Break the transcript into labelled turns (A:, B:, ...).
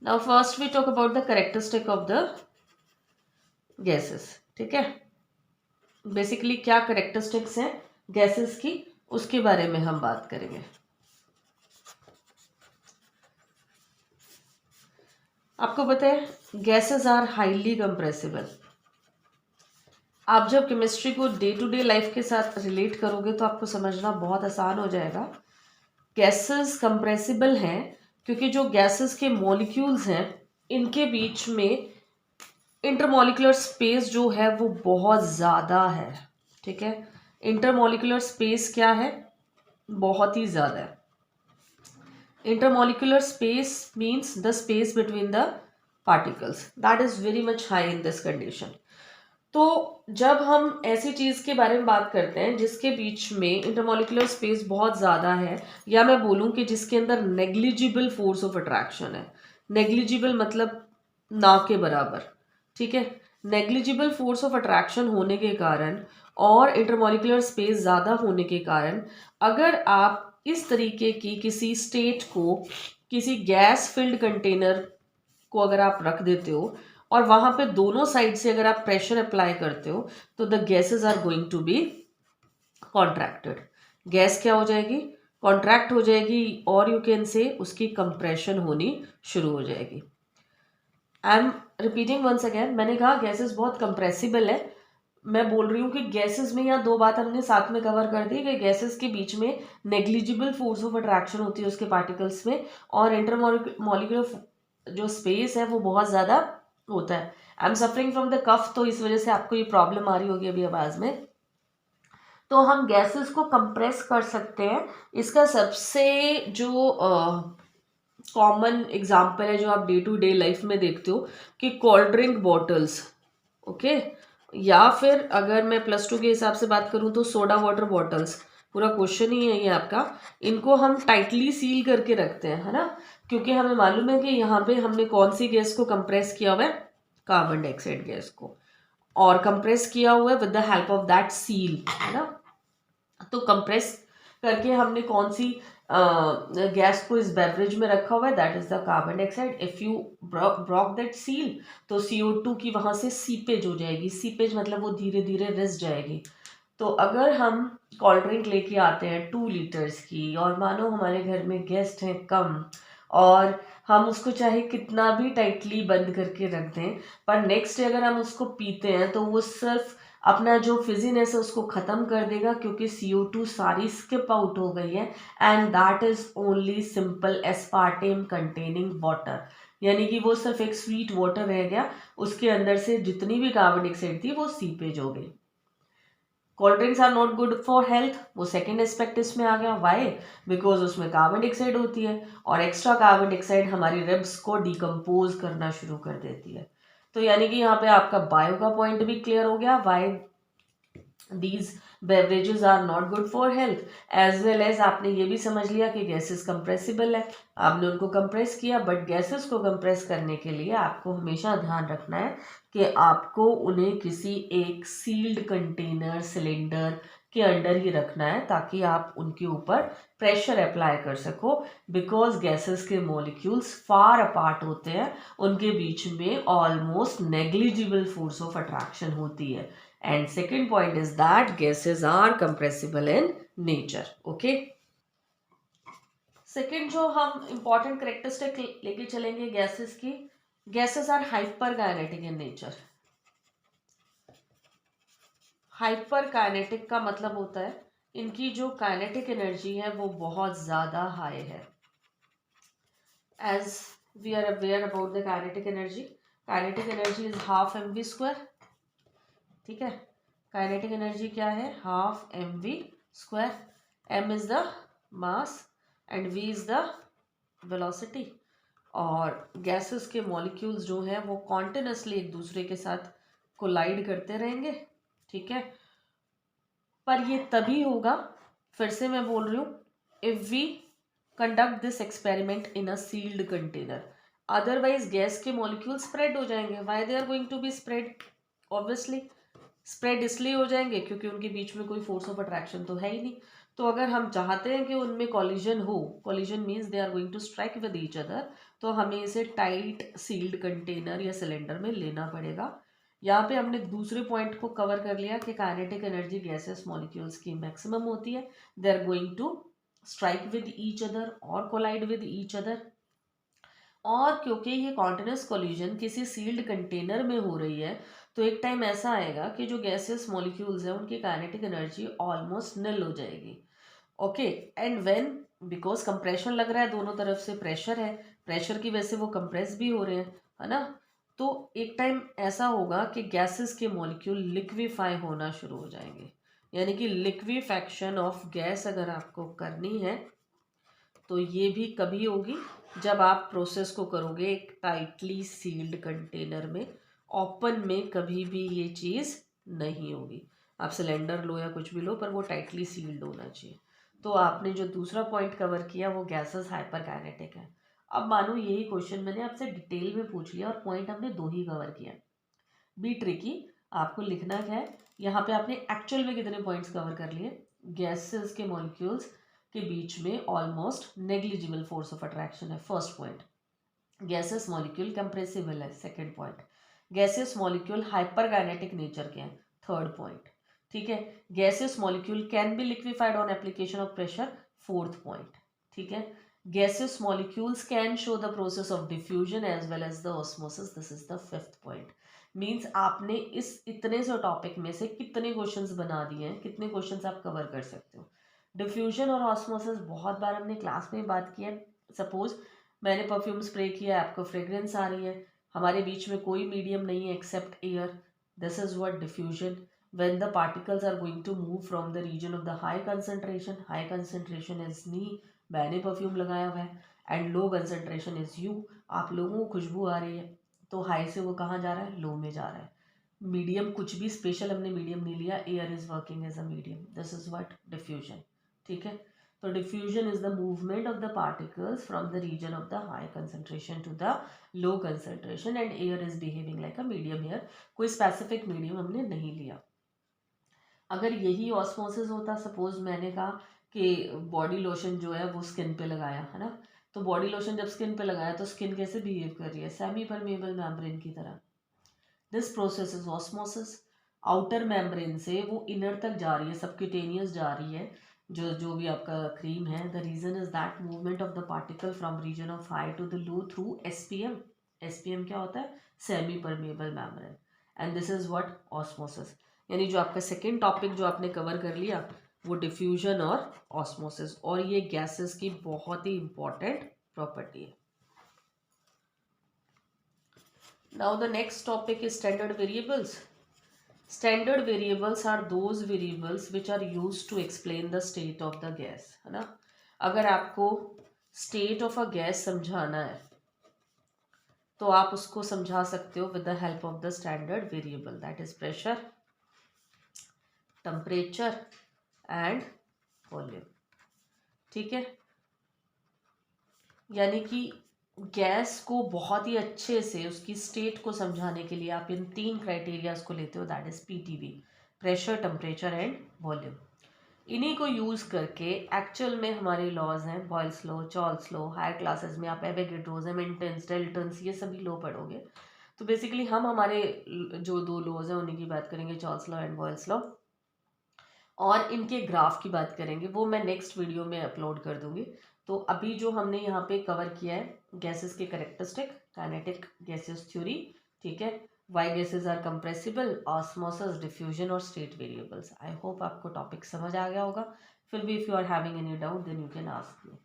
A: Now first we talk about the characteristic of the gases. ठीक है, basically क्या characteristics हैं गैसेस की, उसके बारे में हम बात करेंगे. आपको पता है गैसेस आर हाईली कंप्रेसिबल. आप जब केमिस्ट्री को डे टू डे लाइफ के साथ रिलेट करोगे तो आपको समझना बहुत आसान हो जाएगा. गैसेस कंप्रेसिबल हैं क्योंकि जो गैसेस के मॉलिक्यूल्स हैं इनके बीच में इंटरमॉलिक्यूलर स्पेस जो है वो बहुत ज़्यादा है. ठीक है, इंटरमॉलिक्यूलर स्पेस क्या है, बहुत ही ज़्यादा है. Intermolecular space means the space between the particles that is very much high in this condition. तो जब हम ऐसी चीज़ के बारे में बात करते हैं जिसके बीच में इंटरमॉलिक्यूलर स्पेस बहुत ज़्यादा है, या मैं बोलूँ कि जिसके अंदर नेग्लिजिबल फोर्स ऑफ अट्रैक्शन है. नेग्लिजिबल मतलब ना के बराबर. ठीक है, नेग्लिजिबल फोर्स ऑफ अट्रैक्शन होने के कारण और इंटरमॉलिक्यूलर स्पेस ज़्यादा होने के कारण अगर आप इस तरीके की किसी स्टेट को किसी गैस फिल्ड कंटेनर को अगर आप रख देते हो और वहां पे दोनों साइड से अगर आप प्रेशर अप्लाई करते हो तो the gases are going to be contracted. Gas क्या हो जाएगी, कॉन्ट्रैक्ट हो जाएगी, और यू कैन से उसकी कंप्रेशन होनी शुरू हो जाएगी. I am repeating once again, मैंने कहा गैसेस बहुत कंप्रेसिबल है. मैं बोल रही हूँ कि गैसेस में यहाँ दो बात हमने साथ में कवर कर दी कि गैसेस के बीच में नेग्लिजिबल फोर्स ऑफ अट्रैक्शन होती है उसके पार्टिकल्स में, और इंटरमॉलिक्यूलर जो स्पेस है वो बहुत ज़्यादा होता है. I am suffering from the cough, तो इस वजह से आपको ये प्रॉब्लम आ रही होगी अभी आवाज़ में. तो हम गैसेस को कंप्रेस कर सकते हैं. इसका सबसे जो कॉमन एग्जाम्पल है जो आप डे टू डे लाइफ में देखते हो कि कोल्ड ड्रिंक बॉटल्स, ओके, या फिर अगर मैं प्लस टू के हिसाब से बात करूं तो सोडा वाटर बॉटल्स, पूरा क्वेश्चन ही है ये आपका. इनको हम टाइटली सील करके रखते हैं, है ना, क्योंकि हमें मालूम है कि यहाँ पे हमने कौन सी गैस को कंप्रेस किया हुआ है, कार्बन डाइऑक्साइड गैस को, और कंप्रेस किया हुआ है with the help of that seal, है ना. तो कंप्रेस करके हमने कौन सी गैस को इस बेवरेज में रखा हुआ है, that is the carbon dioxide. If you Brock that seal तो CO2 की वहां से सीपेज हो जाएगी. सीपेज मतलब वो धीरे धीरे रिस जाएगी. तो अगर हम कोल्ड ड्रिंक लेके आते हैं 2 लीटर्स की और मानो हमारे घर में गेस्ट हैं कम, और हम उसको चाहे कितना भी टाइटली बंद करके रख दें, पर नेक्स्ट डे अगर हम उसको पीते हैं तो वो सिर्फ अपना जो फिजीनेस है उसको ख़त्म कर देगा, क्योंकि CO2 सारी स्किप आउट हो गई है. And that is only simple aspartame containing water, यानी कि वो सिर्फ एक स्वीट वाटर रह गया, उसके अंदर से जितनी भी कार्बन डाइऑक्साइड थी वो सीपेज हो गई. Cold drinks are not good for health, वो सेकेंड एस्पेक्ट इसमें आ गया. वाई? बिकॉज उसमें कार्बन डाइऑक्साइड होती है, और एक्स्ट्रा कार्बन डाइऑक्साइड हमारी रिब्स को डिकम्पोज करना शुरू कर देती है. तो यानी कि यहाँ पे आपका बायो का पॉइंट भी क्लियर हो गया, Y these beverages are not good for health, as well as आपने ये भी समझ लिया कि गैसेस कंप्रेसिबल है, आपने उनको कंप्रेस किया. बट गैसेस को कंप्रेस करने के लिए आपको हमेशा ध्यान रखना है कि आपको उन्हें किसी एक सील्ड कंटेनर सिलेंडर के अंडर ही रखना है ताकि आप उनके ऊपर प्रेशर अप्लाई कर सको. बिकॉज गैसेस के मॉलिक्यूल्स फार अपार्ट होते हैं, उनके बीच में almost negligible force of attraction होती है. And second point is that gases are compressible in nature. Okay. Second जो हम important characteristic लेके चलेंगे gases की, gases are hyperkinetic in nature. Hyperkinetic का मतलब होता है इनकी जो kinetic energy है वो बहुत ज़्यादा high है. As we are aware about the kinetic energy is half mv square. ठीक है, काइनेटिक एनर्जी क्या है, half mv². m is the mass and v is the velocity. और गैसेस के मॉलिक्यूल्स जो हैं वो कॉन्टिन्यूसली एक दूसरे के साथ कोलाइड करते रहेंगे. ठीक है, पर ये तभी होगा, फिर से मैं बोल रही हूँ, if we conduct this experiment in a sealed container. Otherwise gas के मॉलिक्यूल स्प्रेड हो जाएंगे. Why they are going to be spread? Obviously spread इसलिए हो जाएंगे क्योंकि उनके बीच में कोई फोर्स ऑफ अट्रैक्शन तो है ही नहीं. तो अगर हम चाहते हैं कि उनमें कॉलिजन हो, collision means they are going to strike with each other, तो हमें इसे टाइट सील्ड कंटेनर या सिलेंडर में लेना पड़ेगा। यहाँ पे हमने दूसरे पॉइंट को कवर कर लिया कि काइनेटिक एनर्जी गैसेस मॉलिक्यूल्स की मैक्सिमम होती है, they are going to strike with each other और कोलाइड विद ईच अदर। और क्योंकि ये कॉन्टिन्यूस कोलिजन किसी सील्ड कंटेनर में हो रही है, तो एक टाइम ऐसा आएगा कि जो गैसेस मॉलिक्यूल्स हैं उनकी काइनेटिक एनर्जी ऑलमोस्ट निल हो जाएगी। Okay, and when, because compression लग रहा है, दोनों तरफ से प्रेशर है, प्रेशर की वजह से वो कंप्रेस भी हो रहे हैं, है ना। तो एक टाइम ऐसा होगा कि गैसेस के मॉलिक्यूल लिक्विफाई होना शुरू हो जाएंगे, यानी कि लिक्विफैक्शन ऑफ गैस अगर आपको करनी है तो ये भी कभी होगी जब आप प्रोसेस को करोगे एक टाइटली सील्ड कंटेनर में। ओपन में कभी भी ये चीज़ नहीं होगी। आप सिलेंडर लो या कुछ भी लो, पर वो टाइटली सील्ड होना चाहिए। तो आपने जो दूसरा पॉइंट कवर किया वो गैसेस हाइपरकाइनेटिक है। अब मानो यही क्वेश्चन मैंने आपसे डिटेल में पूछ लिया और पॉइंट हमने दो ही कवर किया। बी ट्रिकी, आपको लिखना क्या है, यहाँ पे आपने एक्चुअल में कितने पॉइंट्स कवर कर लिए। गैसेस के मॉलिक्यूल्स के बीच में almost negligible force of attraction है, first point. Gases molecule compressible है, second point. Gases molecule hyperkinetic nature के हैं, थर्ड पॉइंट। ठीक है। Gases molecule can be liquefied on application of pressure, fourth point. ठीक है। Gases molecules can show the process of diffusion as well as the osmosis, this is the fifth point. Means आपने इस इतने से topic में से कितने questions बना दिए हैं, कितने क्वेश्चंस आप कवर कर सकते हो। डिफ्यूजन और ऑस्मोसिस बहुत बार हमने क्लास में बात की है। सपोज मैंने परफ्यूम स्प्रे किया, आपको फ्रेग्रेंस आ रही है, हमारे बीच में कोई मीडियम नहीं है except air, this is what diffusion. when the particles are going to move from the region of the high concentration is me, मैंने परफ्यूम लगाया हुआ है, and low concentration is you, आप लोगों को खुशबू आ रही है, तो हाई से वो कहाँ जा रहा है, लो में जा रहा है। मीडियम कुछ भी स्पेशल हमने मीडियम नहीं लिया, air is working as a medium, this is what diffusion. ठीक है। तो diffusion is the movement of the particles from the region of the high concentration to the low concentration, and air is behaving like a medium here, कोई specific medium हमने नहीं लिया। अगर यही osmosis होता, सपोज मैंने कहा कि बॉडी लोशन जो है वो स्किन पे लगाया, है ना, तो बॉडी लोशन जब स्किन पे लगाया तो स्किन कैसे बिहेव कर रही है, सेमी परमेबल मेम्ब्रेन की तरह। This process is osmosis. Outer membrane से वो इनर तक जा रही है, सबक्यूटेनियस जा रही है, जो भी आपका क्रीम है। The reason is that movement of the particle from region of high to the low through SPM. SPM क्या होता है, semi permeable membrane, and this is what osmosis. यानी जो आपका सेकेंड टॉपिक जो आपने कवर कर लिया वो डिफ्यूजन और ऑस्मोसिस, और ये गैसेस की बहुत ही इंपॉर्टेंट प्रॉपर्टी है। Now the next topic is standard variables. Standard variables are those variables which are used to explain the state of the gas, है ना। अगर आपको state of a gas समझाना है तो आप उसको समझा सकते हो with the help of the standard variable, that is pressure, temperature and volume। ठीक है। यानी कि गैस को बहुत ही अच्छे से उसकी स्टेट को समझाने के लिए आप इन तीन क्राइटेरियाज को लेते हो, that is PTV, pressure, temperature and volume. इन्हीं को यूज़ करके एक्चुअल में हमारे लॉज हैं, Boyle's law, Charles law, higher classes में आप एवोगैड्रोस, हैमिल्टन्स, डेल्टन्स, ये सभी लॉ पढ़ोगे। तो बेसिकली हम हमारे जो दो लॉज हैं उन्हीं की बात करेंगे, Charles law and Boyle's law, और इनके ग्राफ की बात करेंगे, वो मैं नेक्स्ट वीडियो में अपलोड कर दूंगी। तो अभी जो हमने यहाँ पे कवर किया है गैसेस के कैरेक्टरिस्टिक, काइनेटिक गैसेस थ्योरी, ठीक है, why gases are compressible, osmosis, diffusion और स्टेट वेरिएबल्स। आई होप आपको टॉपिक समझ आ गया होगा। फिर भी if you are having any doubt then you can ask me.